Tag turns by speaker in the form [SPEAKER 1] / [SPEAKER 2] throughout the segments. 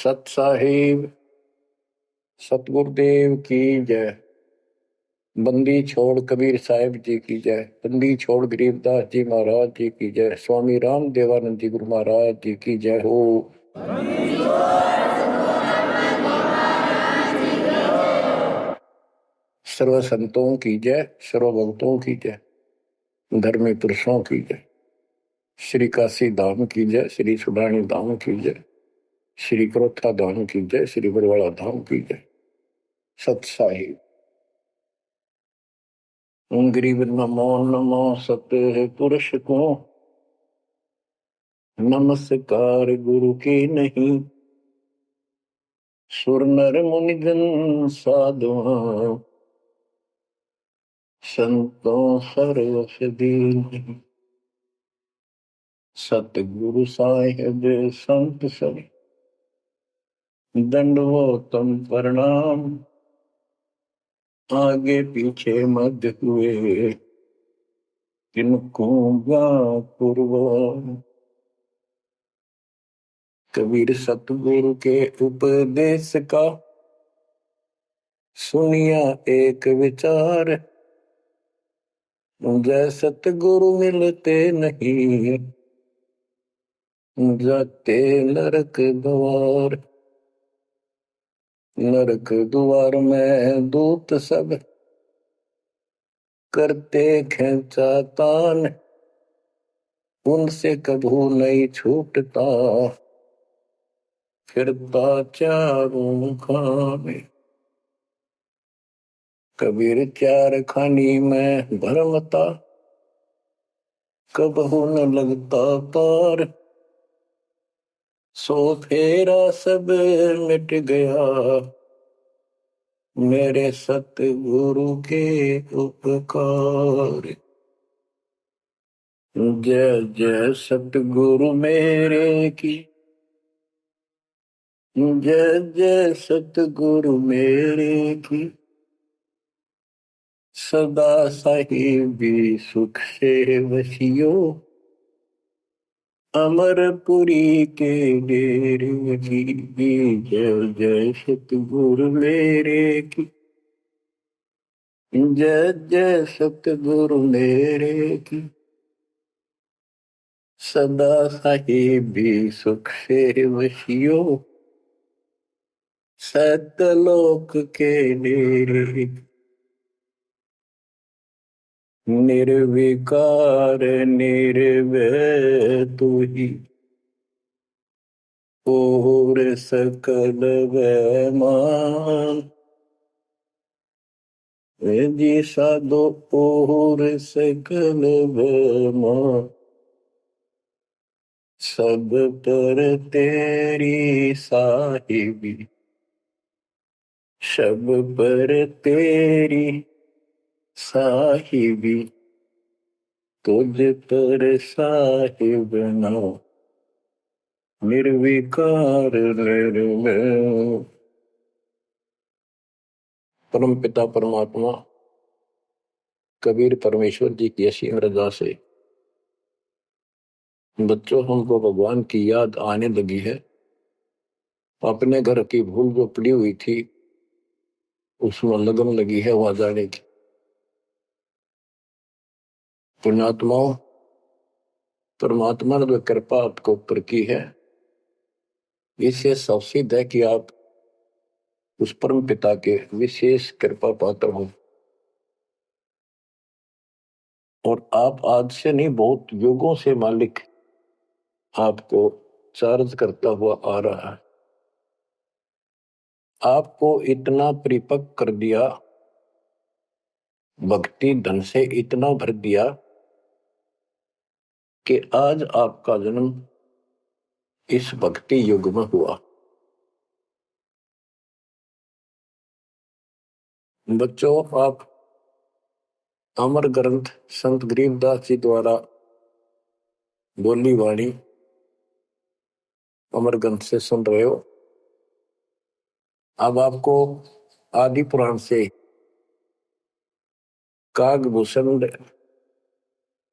[SPEAKER 1] सत साहिब सतगुरुदेव की जय। बंदी छोड़ कबीर साहिब जी की जय। बंदी छोड़ गरीबदास जी महाराज जी की जय। स्वामी राम देवानंद जी गुरु महाराज जी की जय हो। सर्व संतों की जय, सर्व भक्तों की जय, धर्मी पुरुषों की जय। श्री काशी धाम की जय, श्री सुडानी धाम की जय, श्री क्रोथा धाम की जय, श्री बरवाड़ा धाम की जय। सत साहिब गरीब नमो नमो सत्य पुरुष को नमस्कार गुरु की नहीं। सुर नर मुनिगण साधुआ संतों सर्वस दीन। सतगुरु साहिब संत सब दंडवतम प्रणाम। आगे पीछे मध्य हुए किनको पूर्व। कबीर सतगुरु के उपदेश का सुनिया एक विचार। जय सतगुरु मिलते नहीं जाते नरक द्वार। नरक द्वार में दूत सब करते खेचा तान। उनसे कभू नहीं छूटता फिरता चारों खाने। कबीर चार खानी में भरमता कबहू न लगता पार। सो फेरा सब मिट गया मेरे सतगुरु के उपकार। जय जय सतगुरु मेरे की जय जय सतगुरु मेरे की। सदा साहिबी सुख से वसियो अमरपुरी के डेरे की। जय जय सतगुरु मेरे की जय जय सतगुरु मेरे की। सदा साहिबी सुख से वसियो सतलोक के डेरे। निर्विकार निर्भय तू ही और सकल वैमान। जी साधो और सकल वैमान। सब पर तेरी साहिबी सब पर तेरी साहिबी। तुझ पर साहिब ना निर्विकार निर्भय। परम पिता परमात्मा कबीर परमेश्वर जी की असीम रजा से बच्चों हमको भगवान की याद आने लगी है। अपने घर की भूल जो पड़ी हुई थी उसमें लगन लगी है वहां जाने की। पुण्यात्माओं, परमात्मा ने जो कृपा आपको ऊपर की है इससे सिद्ध है कि आप उस परम पिता के विशेष कृपा पात्र हो। और आप आज से नहीं बहुत युगों से मालिक आपको चार्ज करता हुआ आ रहा है। आपको इतना परिपक्व कर दिया, भक्ति धन से इतना भर दिया कि आज आपका जन्म इस भक्ति युग में हुआ। बच्चों, आप अमर ग्रंथ संत गरीबदास जी द्वारा बोली वाणी अमर ग्रंथ से सुन रहे हो। अब आपको आदि पुराण से कागभूषण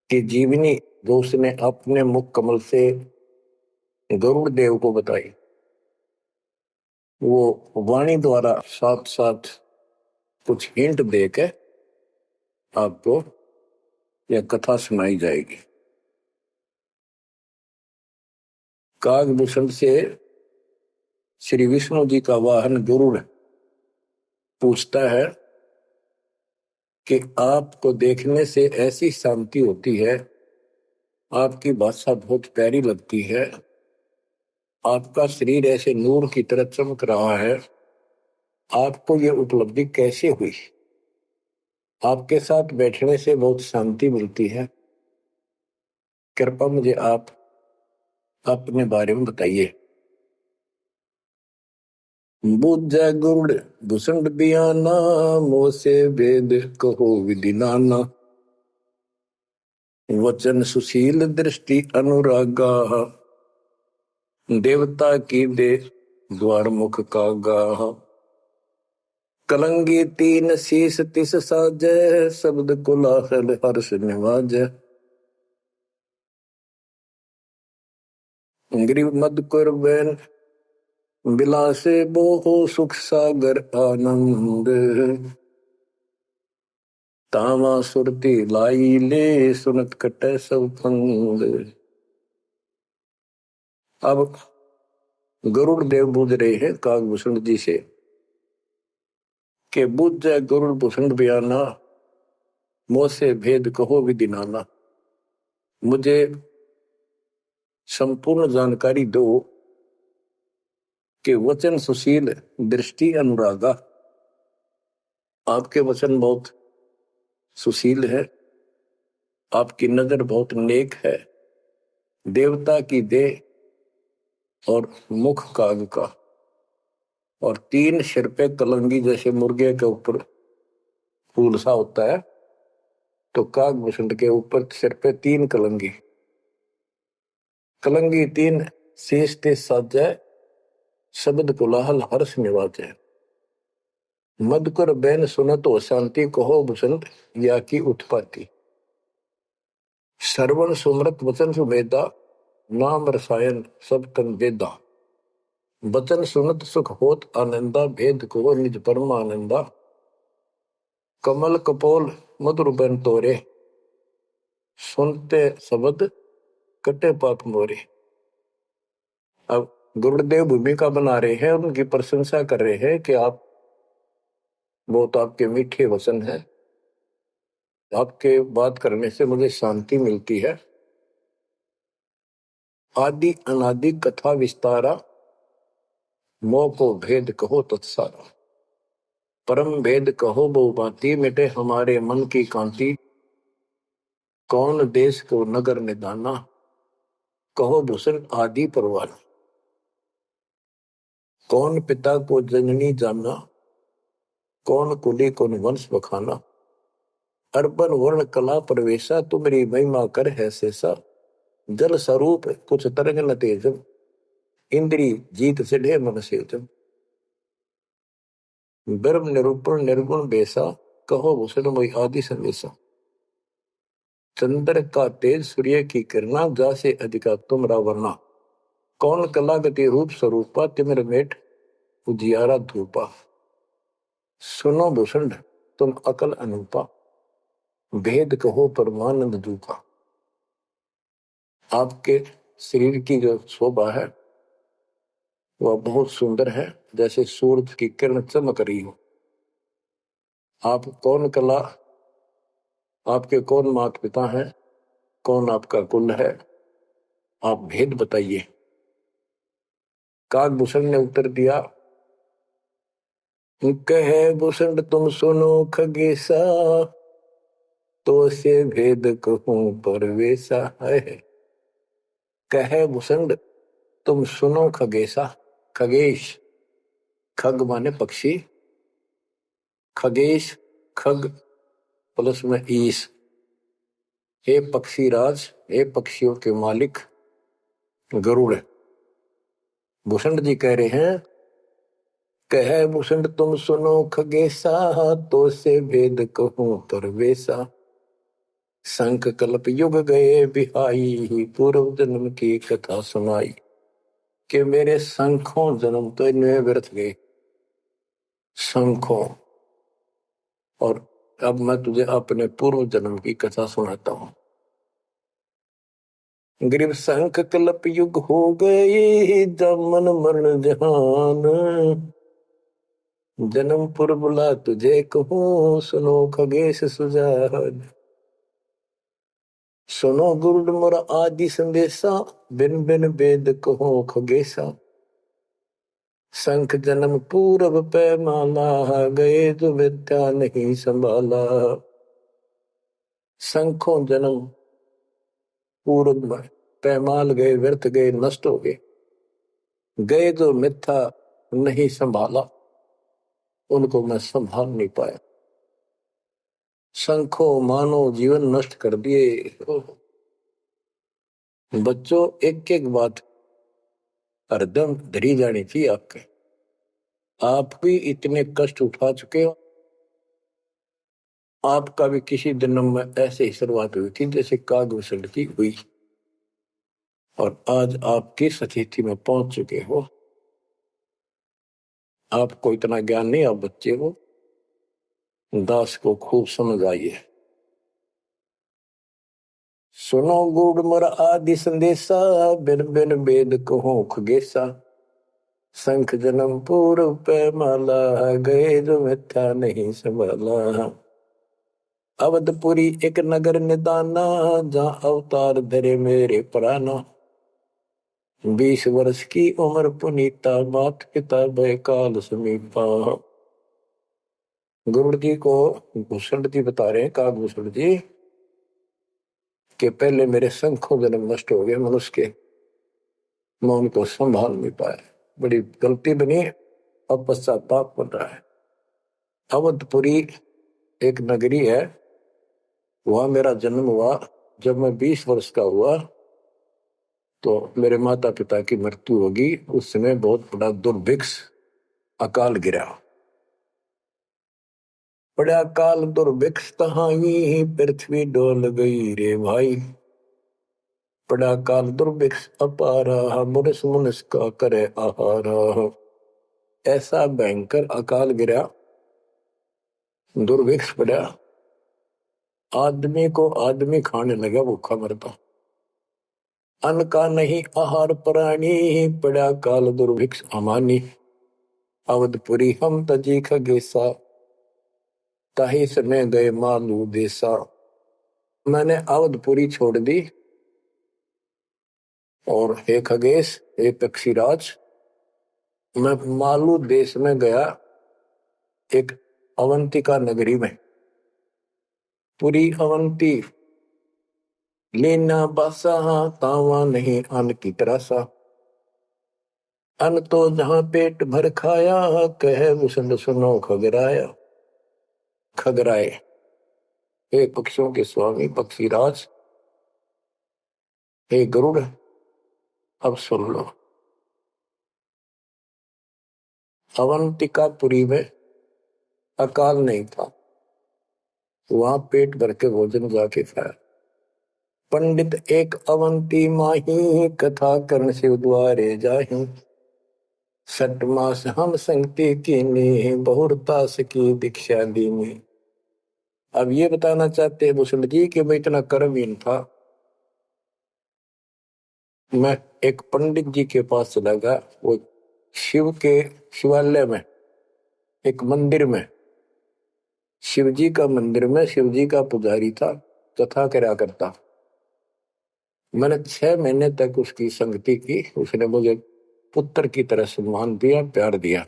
[SPEAKER 1] की जीवनी जो उसने अपने मुख कमल से गरुड़ देव को बताई वो वाणी द्वारा साथ साथ कुछ हिंट देके आपको यह कथा सुनाई जाएगी। कागभूषण से श्री विष्णु जी का वाहन गरुड़ पूछता है कि आपको देखने से ऐसी शांति होती है, आपकी भाषा बहुत प्यारी लगती है, आपका शरीर ऐसे नूर की तरह चमक रहा है, आपको ये उपलब्धि कैसे हुई? आपके साथ बैठने से बहुत शांति मिलती है, कृपया मुझे आप अपने बारे में बताइए। बुझ गुरुड़ भूषण बियाना, मोसे वेद कहो विधि नाना, वचन सुशील दृष्टि अनुरागा, देवता की दे द्वार मुख कागा, कलंगी तीन शीस तिस साजय, शब्द कोलाहल हर्ष निवाजय, ग्रीव मद कुर्बैन बिलासे बोहो सुख सागर आनंद, तामा सुरती लाई ले सुनत कटे सब फंद। अब गरुड़ देव बूझ रहे हैं कागभूषण जी से कि बुझ जाए गरुड़ भूषण बयाना, मोह से भेद कहो विधि नाना, मुझे संपूर्ण जानकारी दो कि वचन सुशील दृष्टि अनुरागा, आपके वचन बहुत सुशील है, आपकी नजर बहुत नेक है, देवता की देह और मुख काग का, और तीन सिर पे कलंगी जैसे मुर्गे के ऊपर फूल सा होता है, तो कागभूषण के ऊपर सिर पे तीन कलंगी, कलंगी तीन शेष ते साजय, शब्द कोलाहल हर्ष निवाजय, मधुकर बैन सुनत हो शांति कहो भूषण या की उत्पत्ति, श्रवण सुमृत वचन सुमेधा, नाम रसायन सब तन वेदा, वचन सुनत सुख होत आनंदा, भेद को निज परम आनंदा, कमल कपोल मधुर बन तोरे, सुनते शब्द कटे पाप मोरे। अब गुरुदेव भूमिका बना रहे हैं, उनकी प्रशंसा कर रहे हैं कि आप बहुत आपके मीठे वचन हैं, आपके बात करने से मुझे शांति मिलती है। आदि अनादि कथा विस्तारा, मोह को भेद कहो तत्सारा, परम भेद कहो बहु भांति, मिटे हमारे मन की कांति, कौन देश को नगर निदाना, कहो भूषण आदि परवाना, कौन पिता को जननी जाना, कौन कुली कौन वंश बखाना, अर्बन वर्ण कला प्रवेशा, तुम्हारी महिमा कर है शेषा, जल स्वरूप कुछ तरंग न तेजम, इंद्री जीत सिढ़े मन सेजम, ब्रह्म निरूपण निर्गुण बेसा, कहो भूषण मोहि आदि संदेशा, चंद्र का तेज सूर्य की किरणा, जासे अधिका तुमरा वर्णा, कौन कला गति रूप स्वरूपा, तिमिर मेट उजियारा धूपा, सुनो भूषण तुम अकल अनूपा, भेद कहो परमानंद दूपा। आपके शरीर की जो शोभा है वह बहुत सुंदर है, जैसे सूरज की किरण चमक रही हो। आप कौन कला, आपके कौन माता पिता हैं, कौन आपका कुल है, आप भेद बताइए। कागभूषण ने उत्तर दिया, कहे भूषण तुम सुनो खगेसा, तो से भेद कहूं परवेसा है। कहे भूषण तुम सुनो खगेसा, खगेश, खग माने पक्षी, खगेश खग प्लस में ईश, हे पक्षी राज, हे पक्षियों के मालिक गरुड़। भूषण जी कह रहे हैं, कहे भूषण तुम सुनो खगेसा, तो से भेद कहूं परवेसा, संख कल्प युग गए बिहाई, पूर्व जन्म की कथा सुनाई, कि मेरे संखों जन्म तो इनमें व्यर्थ गए। शंखों। और अब मैं तुझे अपने पूर्व जन्म की कथा सुनाता हूँ। ग्रीव शंख कल्प युग हो गए, जमन मरण जहान। जन्म पुर बुला तुझे कहूँ, सुनो खगेश सुजान। सुनो गुरुड मोर आदि संदेशा, बिन बिन वेद कहो खगेशा। शंख जन्म पूरब पैमाला, गए जो विद्या नहीं संभाला। शंखों जन्म पूर्व में पैमाल गए, व्यर्थ गए, नष्ट हो गए। गए जो मिथ्या नहीं संभाला, उनको मैं संभाल नहीं पाया। शंखों मानो जीवन नष्ट कर दिए। बच्चों, एक एक बात हरदम धरी जानी चाहिए आपके। आप भी इतने कष्ट उठा चुके हो। आपका भी किसी जन्म में ऐसे ही शुरुआत हुई थी जैसे कागभूषण की हुई, और आज आप किस स्थिति में पहुंच चुके हो। आपको इतना ज्ञान नहीं, आप बच्चे हो। दास को खूब समझ आइए। सुनो गुड़ मर आदि संदेशा, बिन बिन वेद कहो खगेशा। शंख जन्म पूर्व पैमाला, गए जो मिथ्या नहीं संभाला। अवधपुरी एक नगर निदाना, जहाँ अवतार धरे मेरे प्राणा। 20 वर्ष की उम्र पुनीता, मात पिता भय काल समीपा। गुरु जी को भूषण जी बता रहे हैं, कागभूषण जी, कि पहले मेरे शंखों जन्म नष्ट हो गए मनुष्य के, मैं उनको संभाल नहीं पाया। बड़ी गलती बनी, अब पश्चाताप बन रहा है। अवधपुरी एक नगरी है, वहां मेरा जन्म हुआ। जब मैं 20 वर्ष का हुआ तो मेरे माता पिता की मृत्यु होगी। उस समय बहुत बड़ा दुर्भिक्ष अकाल गिरा। बड़ा काल दुर्भिक्ष तहाई, पृथ्वी डोल गई रे भाई। बड़ा काल दुर्भिक्ष अपारा, मुनिस मुनिस का करे आहारा। ऐसा भयंकर अकाल गिरा, दुर्भिक्ष पड़ा, आदमी को आदमी खाने लगा, भूखा मरता। अन्न का नहीं आहार प्राणी, पड़ा काल दुर्भिक्ष अमानी। अवधपुरी हम तजी खगेसा, ताही समय गए मालू देसा। मैंने अवधपुरी छोड़ दी, और हे खगेश, हे पक्षीराज, मैं मालू देश में गया, एक अवंतिका नगरी में। पूरी अवंती लेना बासा, तावा नहीं अन्न की तरसा। अन्न तो जहां पेट भर खाया, कहे मुसंड सुनो खगराया। खगराए, हे पक्षियों के स्वामी पक्षीराज, हे गरुड़, अब सुन लो। अवंतिकापुरी में अकाल नहीं था, वहां पेट भर के भोजन जाके खाया। पंडित एक अवंती माही, कथा कर्ण शिव द्वारे जाही। 6 मास हम संगति कीनी, बहुरतास की दीक्षा दीनी। अब ये बताना चाहते हैं भूषण जी कि मैं इतना कर्महीन था। मैं एक पंडित जी के पास चला गया, वो शिव के शिवालय में, एक मंदिर में, शिवजी का मंदिर में शिवजी का पुजारी था, कथा करा करता। मैंने 6 महीने तक उसकी संगति की। उसने मुझे पुत्र की तरह सम्मान दिया, प्यार दिया,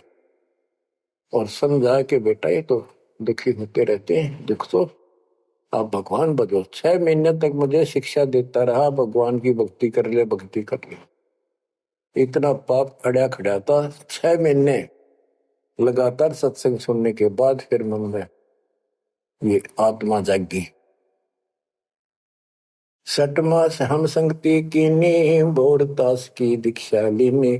[SPEAKER 1] और समझा कि बेटा ये तो दुखी होते रहते हैं, दुख तो आप भगवान बनो। 6 महीने तक मुझे शिक्षा देता रहा, भगवान की भक्ति कर ले, भक्ति कर ले। इतना पाप अड़ा खड़ा था। 6 महीने लगातार सत्संग सुनने के बाद फिर मन में ये आत्मा जागी। 6 मास हम संगति कीनी, बोरतास की दीक्षा लीनी।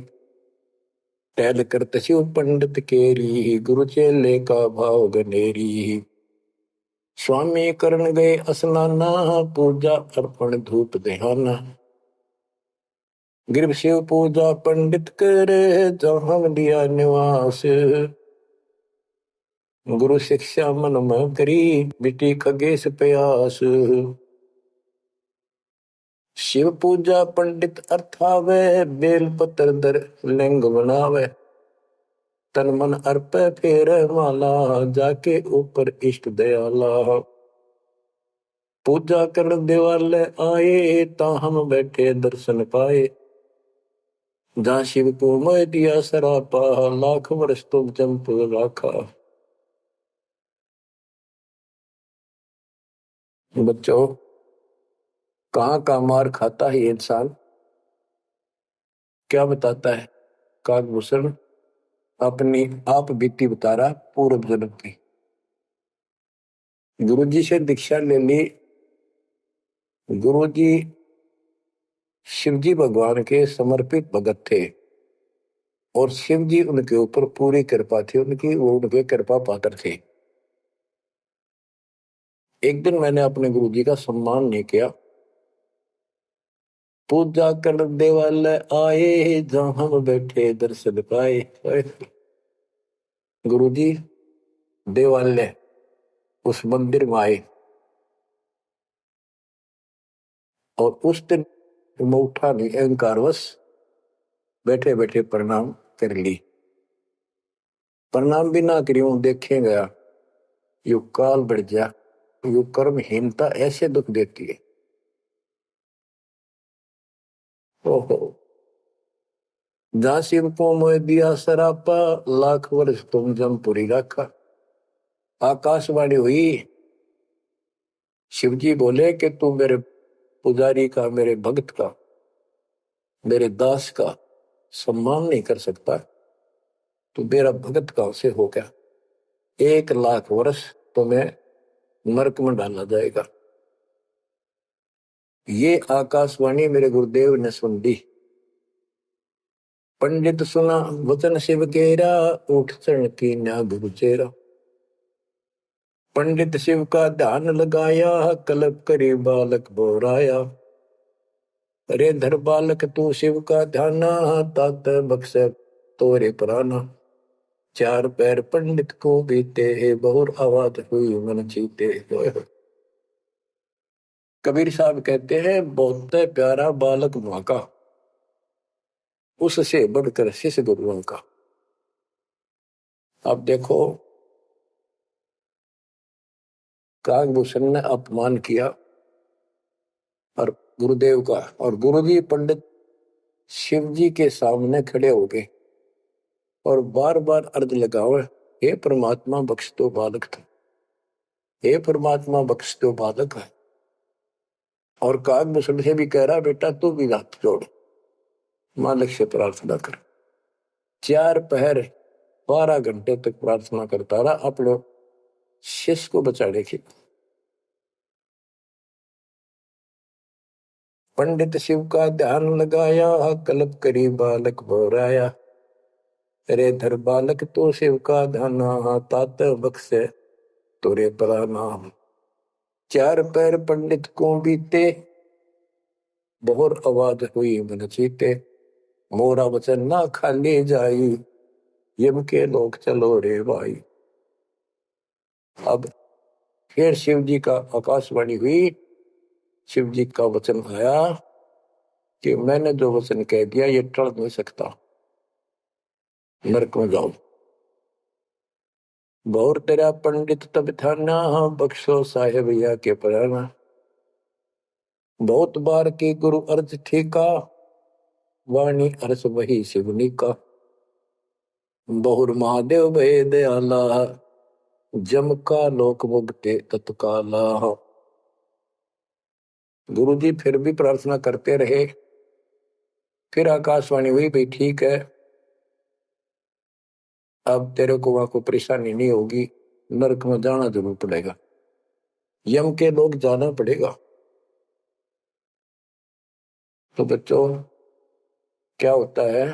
[SPEAKER 1] टहल करत शिव पंडित केरी, गुरु चेले का भाव गनेरी। स्वामी करण गए स्नाना, पूजा अर्पण धूप दहाना। गिर शिव पूजा पंडित करे, जहां लिया निवास। गुरु शिक्षा मन में करी, बिटी खगेश प्यास। शिव पूजा पंडित अर्थावे, बेल पत्र दर लिंग बनावे। तन मन अर्प फेर माला, जाके ऊपर इष्ट दयाला। पूजा कर दिवाले आए, ता हम बैठे दर्शन पाए। जहाँ शिव को मैं दिया सरापा, लाख वर्ष तुम जंप राखा। बच्चों, कहाँ का मार खाता है इंसान, क्या बताता है काकभूषण? अपनी आप बीती बता रहा पूर्व जन्म की। गुरुजी से दीक्षा ले ली। गुरुजी शिवजी भगवान के समर्पित भगत थे और शिवजी उनके ऊपर पूरी कृपा थी उनकी, वो उनके कृपा पात्र थे। एक दिन मैंने अपने गुरुजी का सम्मान नहीं किया। पूजा कर देवालय आए, जहां हम बैठे दर्शन पाए। गुरुजी देवालय उस मंदिर में आए और उस दिन मैं उठा नहीं, अहंकारवश बैठे बैठे प्रणाम कर ली। प्रणाम भी ना करियो देखे गया, यू काल बढ़ जा, यू कर्महीनता ऐसे दुख देती है। ओहो, जहां शिव को मोह दिया सरापा, लाख वर्ष तुम जमपुरी रखा। आकाशवाणी हुई, शिवजी बोले कि तू मेरे पुजारी का, मेरे भक्त का, मेरे दास का सम्मान नहीं कर सकता, तो मेरा भगत कहां से हो गया? 1 लाख वर्ष तुम्हें नरक में डाला जाएगा। ये आकाशवाणी मेरे गुरुदेव ने सुन ली। पंडित सुना वचन शिव केरा, उठ चरण की न्या गुरु चेरा। पंडित शिव का ध्यान लगाया, कल्प करी बालक बोराया। अरे धर बालक तू शिव का ध्याना, तात बख्श तोरे प्राणा। 4 पैर पंडित को बीते, बहुर आवाज हुई मन चीते। कबीर साहब कहते हैं, बहुत प्यारा बालक मां का, उससे बढ़कर शिष्य गुरुओं का। अब देखो, काकभूषण ने अपमान किया और गुरुदेव का, और गुरुजी पंडित शिवजी के सामने खड़े हो गए और बार बार अर्ज लगाओ, हे परमात्मा बख्श दो बालक था, हे परमात्मा बख्श दो बालक है। और काकभूषण से भी कह रहा, बेटा तू भी हाथ जोड़, मालिक से प्रार्थना कर। 4 पहर 12 घंटे तक प्रार्थना करता रहा अपने शिष्य को बचाने की। पंडित शिव का ध्यान लगाया, कल्प करी बालक बोराया। अरे धर बालक तो शिव का ध्यान, तात बख्श तोरे प्रणाम। 4 पैर पंडित को बीते, बहुर आवाज हुई मन चीते। मोरा वचन ना खाली जाई, यम के लोग चलो रे भाई। अब फिर शिव जी का आकाशवाणी हुई, शिव जी का वचन आया कि मैंने जो वचन कह दिया ये टल नहीं सकता, नरक में जाओ। बहुर तेरा पंडित तब थाना, बख्शो साहेब या के पराना। बहुत बार की गुरु अर्ज ठीका, वाणी अर्स वही शिवनी का। बहुर महादेव भय दयाला, जम का लोक मुक्ते तत्काला। गुरु जी फिर भी प्रार्थना करते रहे। फिर आकाशवाणी हुई, भाई ठीक है, अब तेरे को वहां को परेशानी नहीं होगी, नरक में जाना जरूर पड़ेगा, यम के लोग जाना पड़ेगा। तो बच्चों क्या होता है,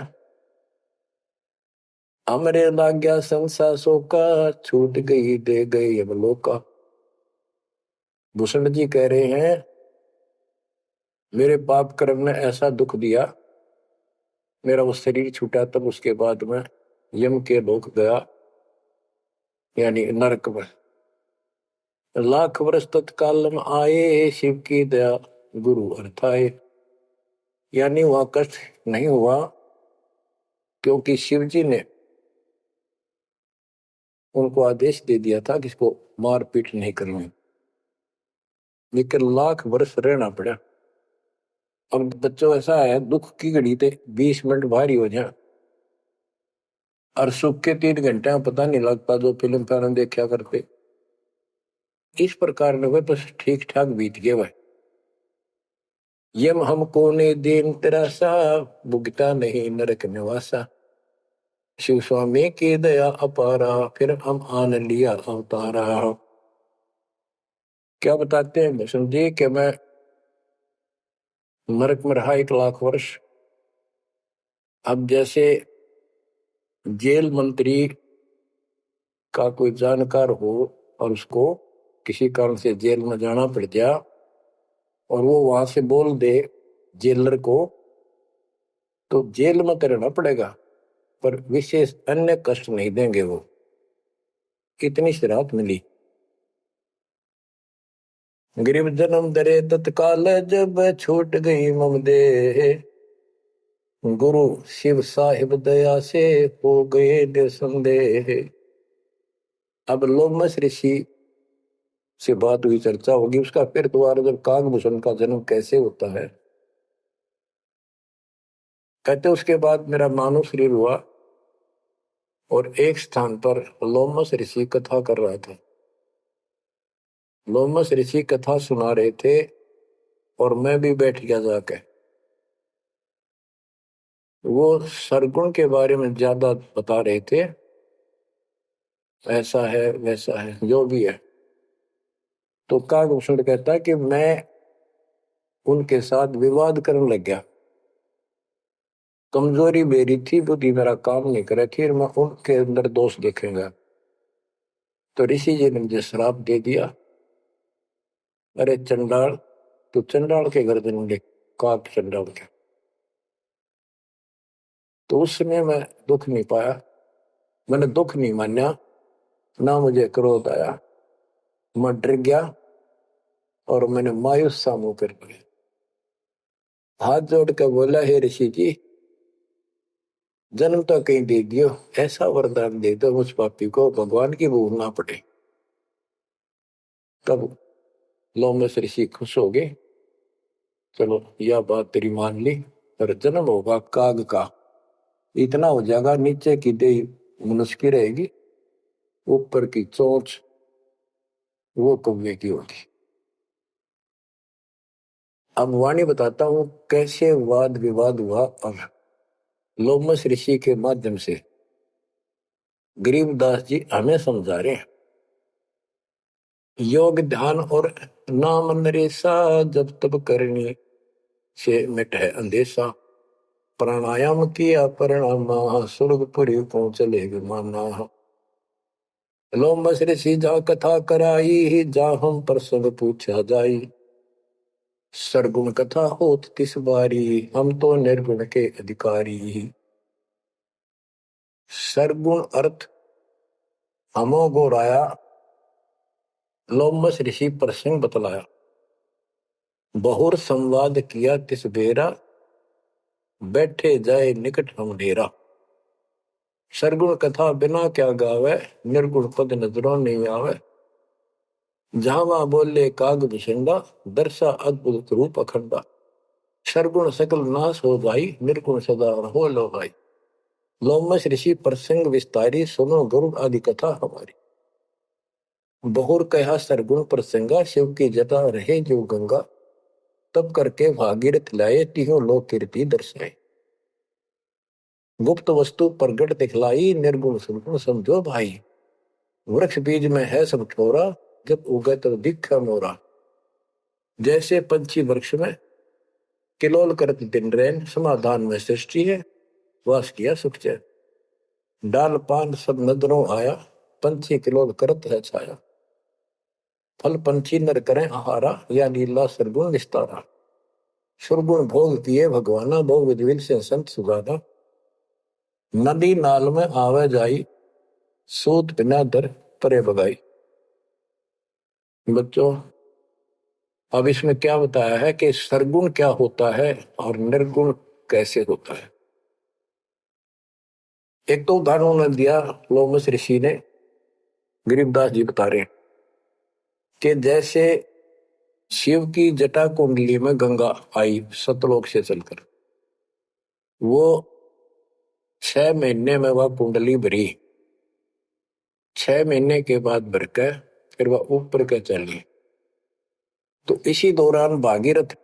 [SPEAKER 1] हमरे लाग्या संसा सोका, छूट गई दे गई यमलोका। भूषण जी कह रहे हैं, मेरे पाप कर्म ने ऐसा दुख दिया, मेरा वो शरीर छूटा, तब उसके बाद में यम के लोक गया। यानी नरक में। लाख वर्ष तत्काल में आए, शिव की दया गुरु अर्थाए। यानी वहां कष्ट नहीं हुआ, क्योंकि शिव जी ने उनको आदेश दे दिया था कि इसको मारपीट नहीं करनी, लेकिन लाख वर्ष रहना पड़ा। अब बच्चों ऐसा है, दुख की घड़ी थे 20 मिनट भारी हो जाए और सुख के 3 घंटे में पता नहीं लगता, जो फिल्म फिल्म देखा करते। इस प्रकार में वह बस ठीक ठाक बीत गए वह। यम हमको ने दीन तेरासा, भुगता नहीं नरक निवासा। शिव स्वामी की दया अपारा, फिर हम आन लिया अवतारा। क्या बताते हैं भीष्म जी कि मैं नरक में रहा 1 लाख वर्ष। अब जैसे जेल मंत्री का कोई जानकार हो और उसको किसी कारण से जेल में जाना पड़ गया और वो वहां से बोल दे जेलर को, तो जेल में तो रहना पड़ेगा, पर विशेष अन्य कष्ट नहीं देंगे वो। कितनी सी राहत मिली। गरीब जन्म दरे तत्काल, जब छूट गई मम देह। गुरु शिव साहिब दया से हो गए निसंदेह। अब लोमस ऋषि से बात हुई, चर्चा होगी उसका। फिर दोबारा जब कागभूषण का जन्म कैसे होता है, कहते उसके बाद मेरा मानव शरीर हुआ और एक स्थान पर लोमस ऋषि कथा कर रहा था। लोमस ऋषि कथा सुना रहे थे और मैं भी बैठ गया जाके। वो सरगुण के बारे में ज्यादा बता रहे थे, ऐसा है वैसा है जो भी है। तो कागभूषण कहता है कि मैं उनके साथ विवाद करने लग गया। कमजोरी मेरी थी, बुद्धि मेरा काम नहीं करे, फिर मैं उनके अंदर दोष देखेगा। तो ऋषि जी ने मुझे श्राप दे दिया, अरे चंडाल, तू चंडाल के घर जन्म ले, काक चंडाल के। तो उस समय मैं दुख नहीं पाया, मैंने दुख नहीं माना, ना मुझे क्रोध आया। मैं डर गया और मैंने मायूस सा मुंह कर लिया। हाथ जोड़ कर बोला, हे ऋषि जी, जन्म तो कहीं दे दियो, ऐसा वरदान दे दो उस पापी को भगवान की भूल ना पड़े। तब लोमस ऋषि खुश हो गए, चलो यह बात तेरी मान ली, पर जन्म होगा काग का, इतना हो जाएगा, नीचे की देह मनुष्य की रहेगी, ऊपर की चोंच वो कौवे की होगी। अब वाणी बताता हूं कैसे वाद विवाद हुआ। और लोमस ऋषि के माध्यम से गरीबदास जी हमें समझा रहे हैं, योग ध्यान और नाम नरेसा, जब तब करनी से मिट है अंदेशा। प्राणायाम किया परिणाम, स्वर्गपुरी को चले विमाना। लोमस ऋषि जा कथा कराई, जा हम प्रसंग पूछा जाई। सरगुण कथा होत तिस बारी, हम तो निर्गुण के अधिकारी। सरगुण अर्थ हमो गोराया, लोमस ऋषि प्रसंग बतलाया। बहुर संवाद किया तिस बेरा, बैठे जाए निकट हम डेरा। सरगुण कथा बिना क्या गावे, निर्गुण पद नजरों नहीं आवे। जहां वहां बोले काग भिषंडा, दर्शा अद्भुत रूप अखंडा। सरगुण सकल नाश हो जाई, निर्गुण सदा रहो लो भाई। लोमस ऋषि प्रसंग विस्तारी, सुनो गुरु आदि कथा हमारी। बहुर कहा सरगुण प्रसंगा, शिव की जटा रहे जो गंगा। तब करके भागीरथ लाए, तिहो लोक कीर्ति दर्शाए। गुप्त वस्तु प्रगट दिखलाई, निर्गुण सुरगुण समझो भाई। वृक्ष बीज में है सब ठोरा, जब उगे तो दिखा मोरा। जैसे पंछी वृक्ष में किलोल करत दिन रैन, समाधान में सृष्टि है, वास किया सुख चैन। डाल पान सब नजरों आया, पंछी किलोल करत है छाया। फल पंछी नर करें आहारा, या लीला सरगुण विस्तारा। सुरगुण भोग किए भगवाना, भोग विधिविल से संत सुजाना। नदी नाल में आवे जाई, सूत बिना दर परे भगाई। बच्चों, अब इसमें क्या बताया है कि सरगुण क्या होता है और निर्गुण कैसे होता है। एक तो उदाहरण उन्होंने दिया, लोमस ऋषि ने, गरीबदास जी बता रहे हैं कि जैसे शिव की जटा कुंडली में गंगा आई सतलोक से चलकर, वो 6 महीने में वह कुंडली भरी, 6 महीने के बाद भरकर फिर वह ऊपर के चली। तो इसी दौरान भागीरथ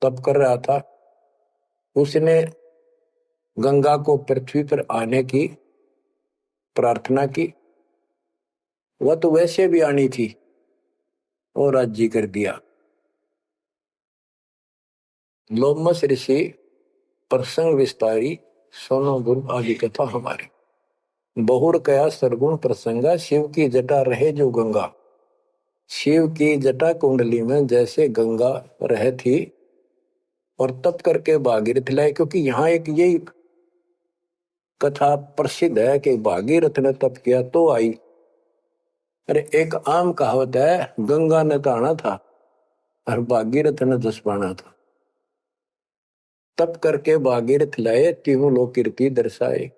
[SPEAKER 1] तप कर रहा था, उसने गंगा को पृथ्वी पर आने की प्रार्थना की। वह तो वैसे भी आनी थी और राजी कर दिया। लोमस ऋषि प्रसंग विस्तारी सोनो गुरु आदि कथा हमारी। बहुर कया सरगुण प्रसंगा, शिव की जटा रहे जो गंगा। शिव की जटा कुंडली में जैसे गंगा रह थी और तप करके भागीरथ लाए, क्योंकि यहाँ एक यही कथा प्रसिद्ध है कि भागीरथ ने तप किया तो आई। अरे एक आम कहावत है, गंगा ने ताना था और भागीरथ ने जसपाना था। तप करके भागीरथ लाए, तीनों लोक कीर्ति दर्शाए।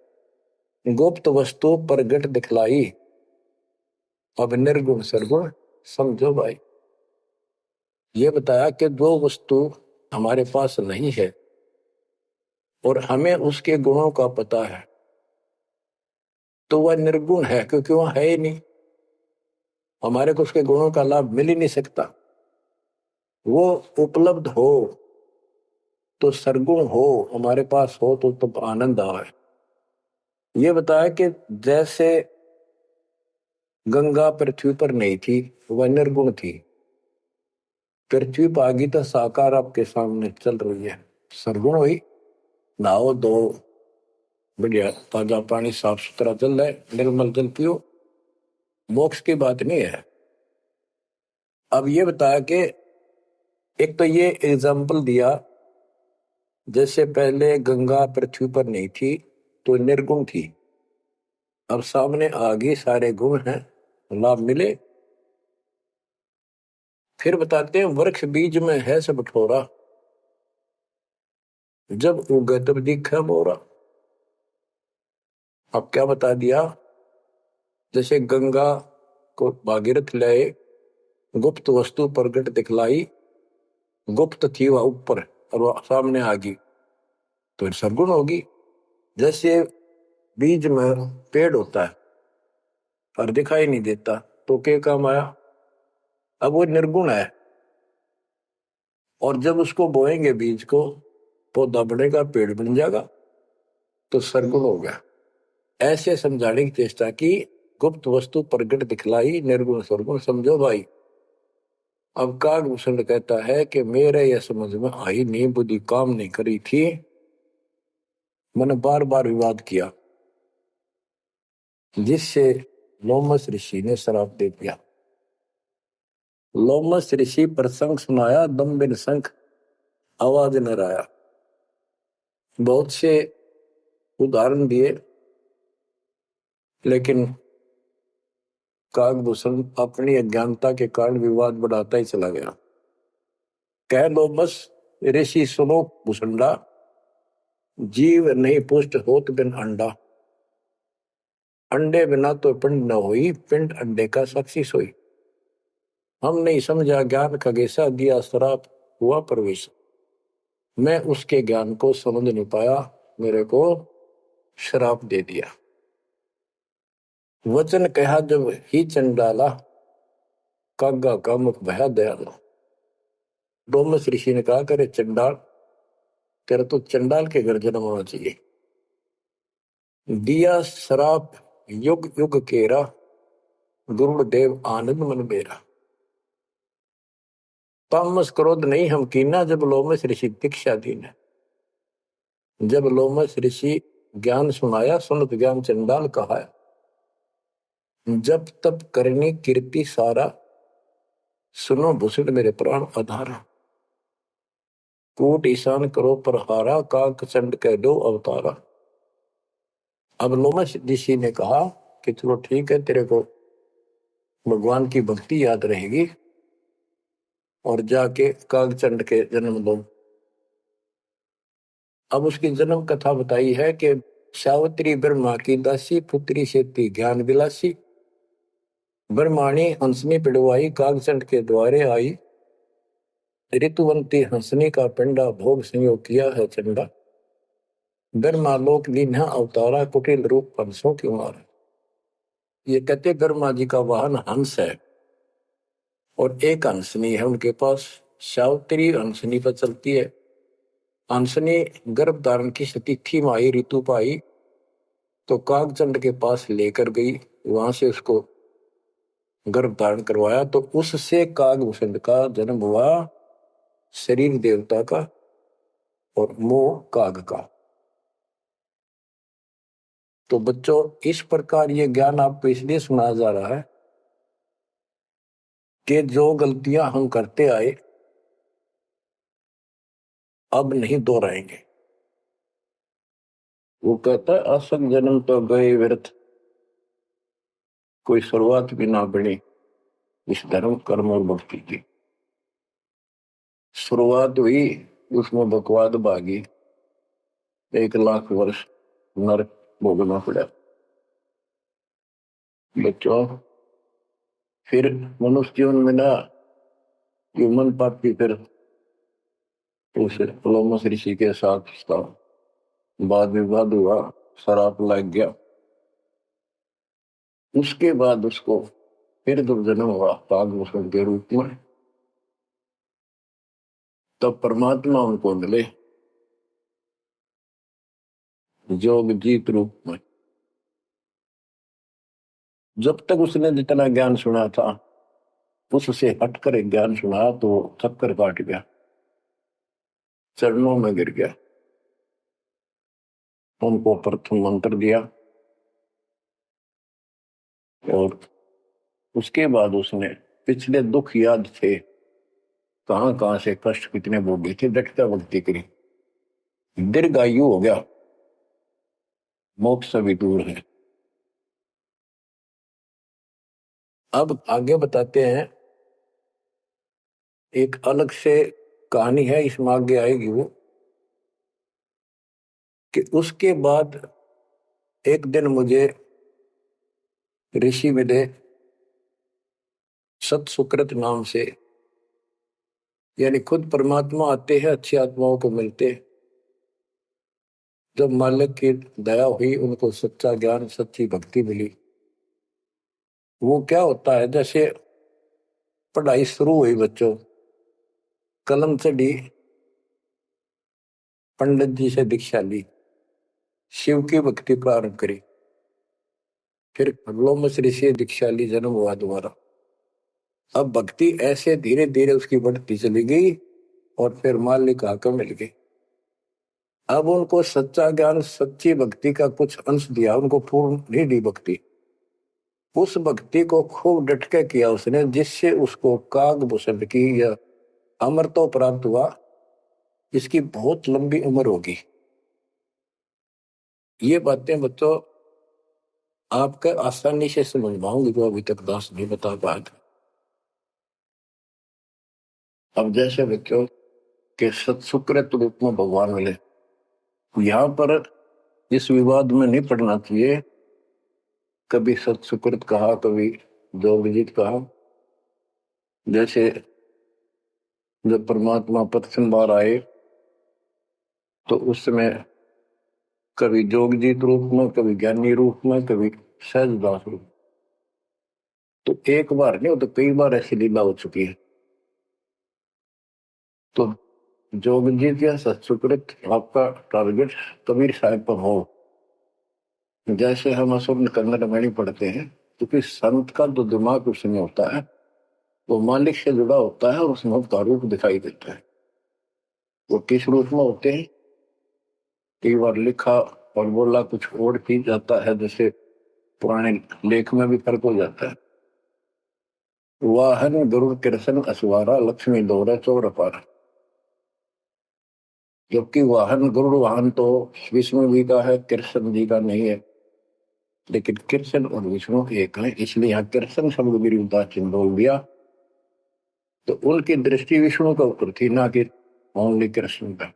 [SPEAKER 1] गुप्त वस्तु प्रगट दिखलाई, अब निर्गुण सरगुण समझो भाई। ये बताया कि जो वस्तु हमारे पास नहीं है और हमें उसके गुणों का पता है तो वह निर्गुण है, क्योंकि वह है ही नहीं, हमारे को उसके गुणों का लाभ मिल ही नहीं सकता। वो उपलब्ध हो तो सरगुण हो, हमारे पास हो तो तब आनंद आए। ये बताया कि जैसे गंगा पृथ्वी पर नहीं थी, वह निर्गुण थी। पृथ्वी पर आगी तो साकार आपके सामने चल रही है, सरगुण हुई। नहाओ दो, बढ़िया ताजा पानी, साफ सुथरा जल है, निर्मल जल पियो, मोक्ष की बात नहीं है। अब ये बताया कि एक तो ये एग्जाम्पल दिया, जैसे पहले गंगा पृथ्वी पर नहीं थी तो निर्गुण थी, अब सामने आ गई, सारे गुण हैं, लाभ मिले। फिर बताते हैं वृक्ष बीज में है सब ठोरा, जब उगे तब दिखे मोरा। अब क्या बता दिया, जैसे गंगा को भागीरथ लाए, गुप्त वस्तु प्रगट दिखलाई, गुप्त थी वह ऊपर और वह सामने आ गई तो सरगुण होगी। जैसे बीज में पेड़ होता है और दिखाई नहीं देता तो क्या काम आया, अब वो निर्गुण है। और जब उसको बोएंगे बीज को, पौधा बढ़ेगा, पेड़ बन जाएगा, तो सरगुण हो गया। ऐसे समझाने की चेष्टा की, गुप्त वस्तु प्रगट दिखलाई, निर्गुण सरगुण समझो भाई। अब कागभूषण कहता है कि मेरे यह समझ में आई नहीं, बुद्धि काम नहीं करी थी, मैंने बार बार विवाद किया, जिससे लोमस ऋषि ने श्राप दे दिया। लोमस ऋषि प्रसंग सुनाया, दम बिन शंख आवाज न आया। बहुत से उदाहरण दिए, लेकिन कागभूषण अपनी अज्ञानता के कारण विवाद बढ़ाता ही चला गया। कह लो बस ऋषि सुनो भूषंडा, जीव नहीं पुष्ट होत बिन अंडा। अंडे बिना तो पिंड न हुई, पिंड अंडे का साक्षी सोई। हम नहीं समझा ज्ञान खगेशा, दिया श्राप हुआ प्रवेश। मैं उसके ज्ञान को समझ नहीं पाया, मेरे को श्राप दे दिया। वचन कहा जब ही चंडाला, कागा का मुख भया दयाला। डोमस ऋषि ने कहा, करे चंडाल, तेरा तो चंडाल के घर जन्म होना चाहिए। दिया श्राप युग युग केरा, गुरुदेव आनंद मन मेरा। तामस क्रोध नहीं हम कीना, जब लोमस ऋषि दीक्षा दीन। जब लोमस ऋषि ज्ञान सुनाया, सुनत ज्ञान चंडाल कहा। जब तब करनी कीर्ति सारा, सुनो भूषण मेरे प्राण आधारा। कोट ईशान करो प्रहारा, काक चंड कह दो अवतारा। अब लोमस ऋषि ने कहा कि चलो ठीक है, तेरे को भगवान की भक्ति याद रहेगी और जाके कागचंड के जन्म दो। अब उसकी जन्म कथा बताई है कि सावित्री ब्रह्मा की दासी, पुत्री से थी ज्ञान विलासी। ब्रह्माणी हंसनी पिड़वाई, कागचंड के द्वारे आई। ऋतुवंती हंसनी का पिंडा, भोग संयोग किया है चंडा। ब्रह्मा लोक लीन्हा अवतारा, कुटिल रूप हंसों की मारा। ये कहते ब्रह्मा जी का वाहन हंस है और एक हंसनी है उनके पास। सावित्री हंसनी पर चलती है। हंसनी गर्भ धारण की स्थिति में आई, ऋतु पाई तो कागचंद के पास लेकर गई। वहां से उसको गर्भ धारण करवाया तो उससे कागभूषण का जन्म हुआ, शरीर देवता का और मोह काग का। तो बच्चों इस प्रकार ये ज्ञान आपको इसलिए सुनाया जा रहा है कि जो गलतियां हम करते आए अब नहीं दोहराएंगे। वो कहता है असंग जन्म तो गए व्यर्थ, कोई शुरुआत भी ना बनी इस धर्म कर्म और भक्ति की। शुरुआत हुई उसमें बकवाद भागी, 1 लाख वर्ष नरक भोगना पड़ा। बच्चों फिर मनुष्य जीवन में ना ह्यूमन पापी फिर उस लोमस ऋषि के साथ उसका वाद विवाद हुआ, शराब लग गया। उसके बाद उसको फिर जब जन्म हुआ कागभूषण के रूप में, तब परमात्मा उनको मिले जोग जीत रूप में। जब तक उसने जितना ज्ञान सुना था उससे हटकर एक ज्ञान सुना तो थक्कर काट गया, चरणों में गिर गया। उनको प्रथम मंत्र दिया और उसके बाद उसने पिछले दुख याद थे, कहां कहां से कष्ट कितने भोगे थे, डटता भक्ति करी, दीर्घायु हो गया, मोक्ष से भी दूर है। अब आगे बताते हैं, एक अलग से कहानी है, इसमें आगे आएगी वो कि उसके बाद एक दिन मुझे ऋषि मिले सत सुकृत नाम से, यानी खुद परमात्मा आते हैं, अच्छी आत्माओं को मिलते। जब मालिक की दया हुई उनको सच्चा ज्ञान सच्ची भक्ति मिली। वो क्या होता है, जैसे पढ़ाई शुरू हुई बच्चों, कलम चढ़ी, पंडित जी से दीक्षा ली, शिव की भक्ति प्रारंभ करी, फिर लोमस ऋषि से दीक्षा ली, जन्म हुआ दोबारा। अब भक्ति ऐसे धीरे धीरे उसकी बढ़ती चली गई और फिर मालिक आकर मिल गई। अब उनको सच्चा ज्ञान सच्ची भक्ति का कुछ अंश दिया, उनको पूर्ण नहीं दी भक्ति। उस भक्ति को खूब डटके किया उसने, जिससे उसको कागभूषण की या अमरत्व प्राप्त हुआ। इसकी बहुत लंबी उम्र होगी। ये बातें बच्चों आपके आसानी से समझ पाऊंगी जो अभी तक दास नहीं बता पाया। अब जैसे बच्चों के सत्सुकृत रूप में भगवान मिले, यहाँ पर इस विवाद में नहीं पड़ना चाहिए, कभी सत्सुकृत कहा कभी जोगजीत कहा। जैसे जब परमात्मा प्रथम बार आए तो उस समय कभी जोगजीत रूप में, कभी ज्ञानी रूप में, कभी सहजदास रूप। तो एक बार नहीं, तो कई बार ऐसी लीला हो चुकी है। तो जोगजीत या सत्सुकृत आपका टारगेट कबीर साहब पर हो। जैसे हम असुर कन्नड़ में नहीं पढ़ते हैं, क्योंकि संत का जो दिमाग उसमें होता है वो मालिक से जुड़ा होता है और उसमें उसका रूप दिखाई देता है। वो किस रूप में होते हैं, कई बार लिखा और बोला कुछ और भी जाता है, जैसे पुराने लेख में भी फर्क हो जाता है। वाहन गुरु कृष्ण असवारा, लक्ष्मी दौरा चौर अपारा। जबकि वाहन गुरु वाहन तो विष्णु जी का है, कृष्ण जी का नहीं है। लेकिन कृष्ण और विष्णु एक हैं, इसलिए यहाँ कृष्ण शब्द विरुद्धा चिन्ह बोल दिया। तो उनकी दृष्टि विष्णु के ऊपर थी, ना कि ओनली कृष्ण का।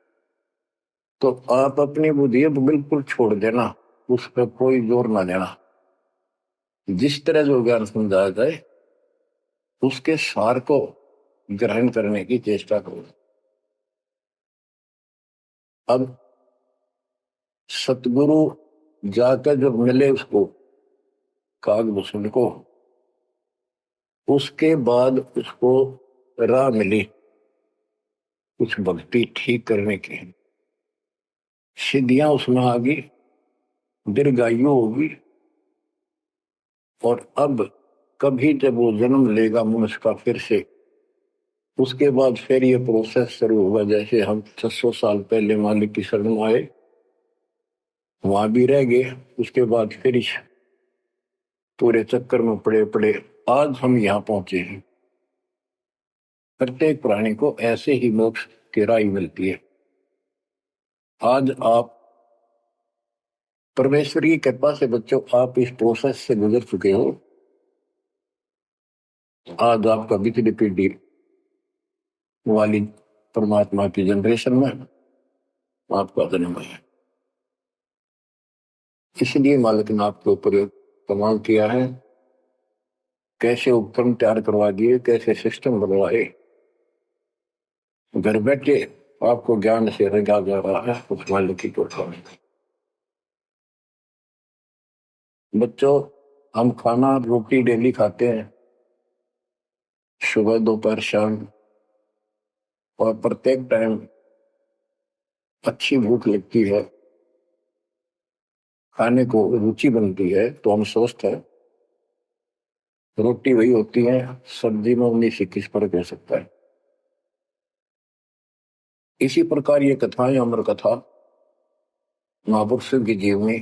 [SPEAKER 1] तो आप अपनी बुद्धि बिल्कुल छोड़ देना, उस पर कोई जोर ना देना। जिस तरह जो ज्ञान समझाया जाए उसके सार को ग्रहण करने की चेष्टा करो। अब सतगुरु जाकर जब मिले उसको, कागभूषण को, उसके बाद उसको राह मिली कुछ भक्ति ठीक करने की, सिद्धियां उसमें आ गई, दीर्घायु होगी। और अब कभी जब वो जन्म लेगा मनुष्य का फिर से, उसके बाद फिर ये प्रोसेस शुरू होगा। जैसे हम 600 साल पहले मालिक की शरण में आए, वहां भी रह गए, उसके बाद फिर इस पूरे चक्कर में पड़े पड़े आज हम यहाँ पहुंचे हैं। प्रत्येक प्राणी को ऐसे ही मोक्ष की राह मिलती है। आज आप परमेश्वर की कृपा से बच्चों, आप इस प्रोसेस से गुजर चुके हो। आज आपका बिजली पीढ़ी वाली परमात्मा की जनरेशन में आपका जन्म है। इसलिए मालिक ने आपके ऊपर कमाल किया है, कैसे उपकरण तैयार करवा दिए, कैसे सिस्टम बनवाए, घर बैठे आपको ज्ञान से रंगा जा रहा है उस मालिक की कृपा में। बच्चों, हम खाना रोटी डेली खाते हैं, सुबह दोपहर शाम, और प्रत्येक टाइम अच्छी भूख लगती है, खाने को रुचि बनती है, तो हम स्वस्थ है। रोटी वही होती है, सब्जी में 19-21 फर्क हो सकता है। इसी प्रकार ये कथाएं, अमर कथा महापुरुषों की जीवनी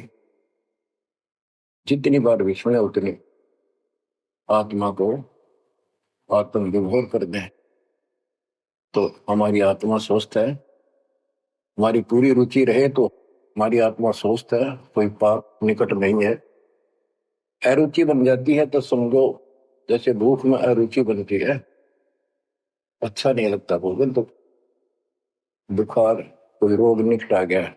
[SPEAKER 1] जितनी बार भी सुने उतनी आत्मा को आत्म विभोर कर दें, तो हमारी आत्मा स्वस्थ है। हमारी पूरी रुचि रहे तो हमारी आत्मा स्वस्थ है, कोई पाप निकट नहीं है। अरुचि बन जाती है तो समझो जैसे भूख में अरुचि बनती है, अच्छा नहीं लगता भोजन, तो बुखार कोई रोग निकट आ गया,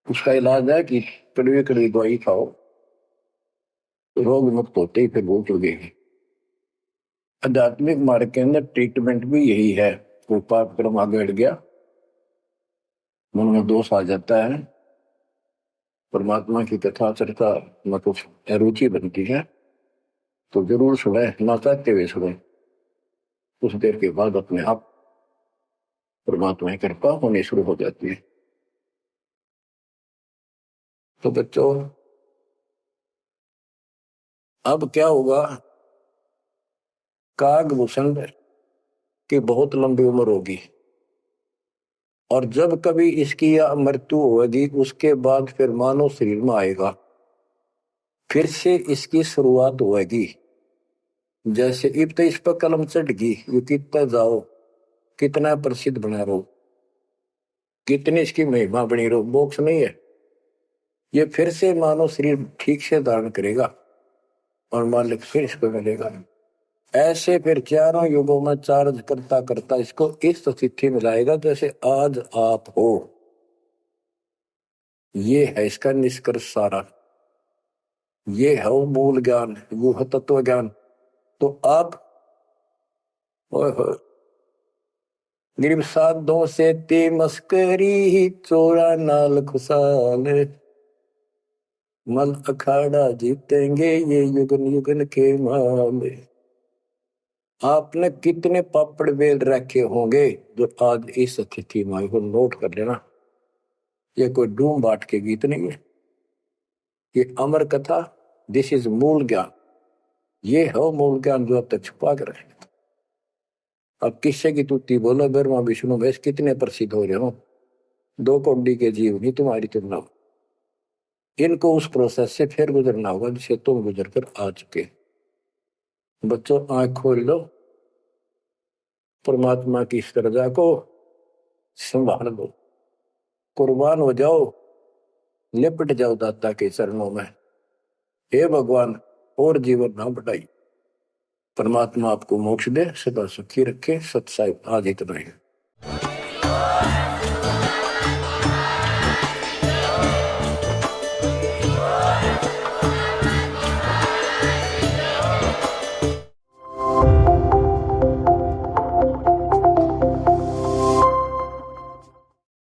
[SPEAKER 1] उसका इलाज है कि कड़वी कड़वी दवाई खाओ, रोग मुक्त होते ही फिर भूख लगेगी। आध्यात्मिक मार्ग के अंदर ट्रीटमेंट भी यही है। कोई पाप कर्म आगे बढ़ गया, मन में दोष आ जाता है, परमात्मा की कथा चर्चा में कुछ अरुचि बनती है, तो जरूर सुने, ना चाहते हुए सुने। कुछ देर के बाद अपने आप परमात्मा की कृपा होनी शुरू हो जाती है। तो बच्चों, अब क्या होगा, कागभूषण की बहुत लंबी उम्र होगी, और जब कभी इसकी यह मृत्यु होगी उसके बाद फिर मानव शरीर में आएगा, फिर से इसकी शुरुआत होगी। जैसे इब तो इस पर कलम चढ़ गई, ये कितना जाओ, कितना प्रसिद्ध बना रहो, कितनी इसकी महिमा बनी रहो, मोक्ष नहीं है। ये फिर से मानव शरीर ठीक से धारण करेगा और मालिक फिर इसको मिलेगा। ऐसे फिर चारों युगों में चार्ज करता करता इसको इस स्थिति में लाएगा जैसे आज आप हो। ये है इसका निष्कर्ष सारा, ये है वो मूल ज्ञान, वो है तत्व ज्ञान। तो आप गरीब साधों से ती मस्करी, चोरा नाल खुशाल, मल अखाड़ा जीतेंगे ये युगन युगन के माल। आपने कितने पापड़ बेल रखे होंगे जो आज इस स्थिति में को नोट कर लेना। ये कोई डूम बाट के गीत नहीं है, ये अमर कथा, दिस इज मूल ज्ञान। ये है मूल ज्ञान जो अब तक छुपा कर रहे। अब किससे की तुत्ती बोलो, ब्रह्मा विष्णु महेश कितने प्रसिद्ध हो रहे हो, दो कौड़ी के जीव नहीं तुम्हारी तुलना। इनको उस प्रोसेस से फिर गुजरना होगा जिसे तुम गुजर कर आ चुके। बच्चों, आंख खोल लो, परमात्मा की इस दर्जा को संभाल लो, कुर्बान हो जाओ, लिपट जाओ दाता के चरणों में। हे भगवान और जीवन ना बढ़ाई। परमात्मा आपको मोक्ष दे, सदा सुखी रखे। सत साहिब आज इतना ही।